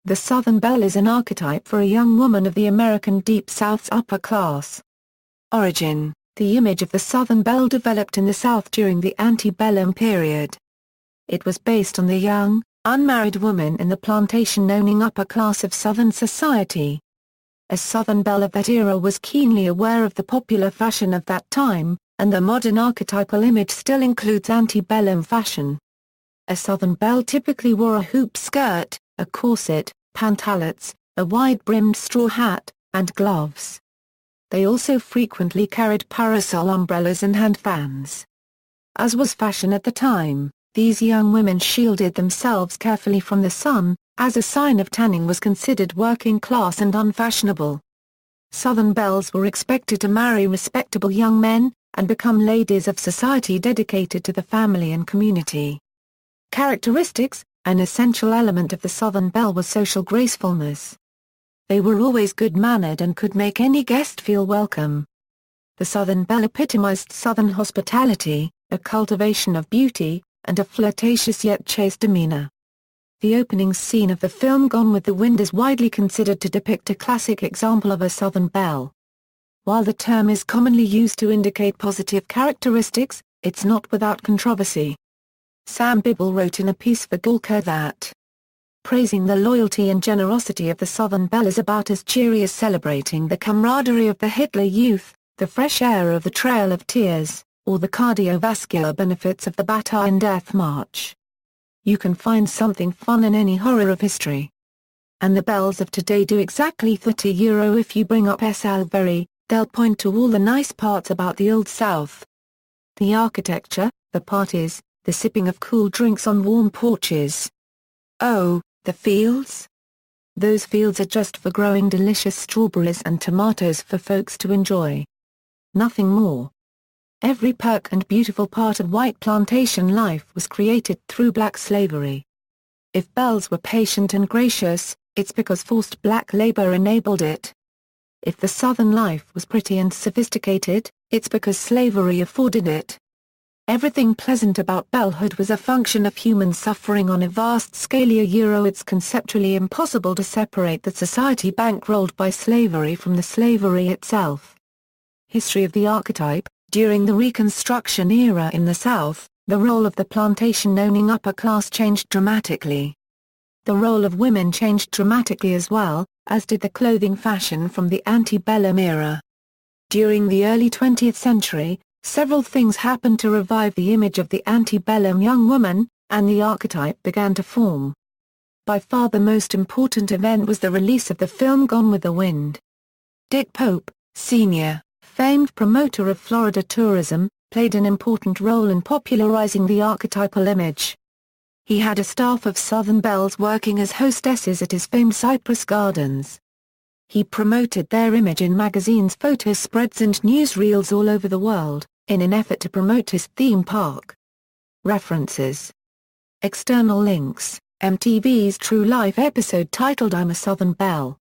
The Southern belle is an archetype for a young woman of the American Deep South's upper class. Origin: the image of the Southern belle developed in the South during the antebellum period. It was based on the young, unmarried woman in the plantation-owning upper class of Southern society. A Southern belle of that era was keenly aware of the popular fashion of that time, and the modern archetypal image still includes antebellum fashion. A Southern belle typically wore a hoop skirt, a corset, pantalettes, a wide-brimmed straw hat, and gloves. They also frequently carried parasol umbrellas and hand fans. As was fashion at the time, these young women shielded themselves carefully from the sun, as a sign of tanning was considered working class and unfashionable. Southern belles were expected to marry respectable young men, and become ladies of society dedicated to the family and community. Characteristics: an essential element of the Southern belle was social gracefulness. They were always good-mannered and could make any guest feel welcome. The Southern belle epitomized Southern hospitality, a cultivation of beauty, and a flirtatious yet chaste demeanor. The opening scene of the film Gone with the Wind is widely considered to depict a classic example of a Southern belle. While the term is commonly used to indicate positive characteristics, it's not without controversy. Sam Bibble wrote in a piece for Gawker that praising the loyalty and generosity of the Southern belle is about as cheery as celebrating the camaraderie of the Hitler Youth, the fresh air of the Trail of Tears, or the cardiovascular benefits of the Battalion Death March. You can find something fun in any horror of history. And the belles of today do exactly that. If you bring up Salvery, they'll point to all the nice parts about the Old South. The architecture, the parties, the sipping of cool drinks on warm porches. Oh, the fields? Those fields are just for growing delicious strawberries and tomatoes for folks to enjoy. Nothing more. Every perk and beautiful part of white plantation life was created through black slavery. If belles were patient and gracious, it's because forced black labor enabled it. If the Southern life was pretty and sophisticated, it's because slavery afforded it. Everything pleasant about bellehood was a function of human suffering on a vast scale. It's conceptually impossible to separate the society bankrolled by slavery from the slavery itself. History of the archetype: during the Reconstruction era in the South, the role of the plantation-owning upper class changed dramatically. The role of women changed dramatically as well, as did the clothing fashion from the antebellum era. During the early 20th century, several things happened to revive the image of the antebellum young woman, and the archetype began to form. By far the most important event was the release of the film Gone with the Wind. Dick Pope, Sr., famed promoter of Florida tourism, played an important role in popularizing the archetypal image. He had a staff of Southern belles working as hostesses at his famed Cypress Gardens. He promoted their image in magazines, photo spreads and newsreels all over the world, in an effort to promote his theme park. References. External links: MTV's True Life episode titled I'm a Southern Belle.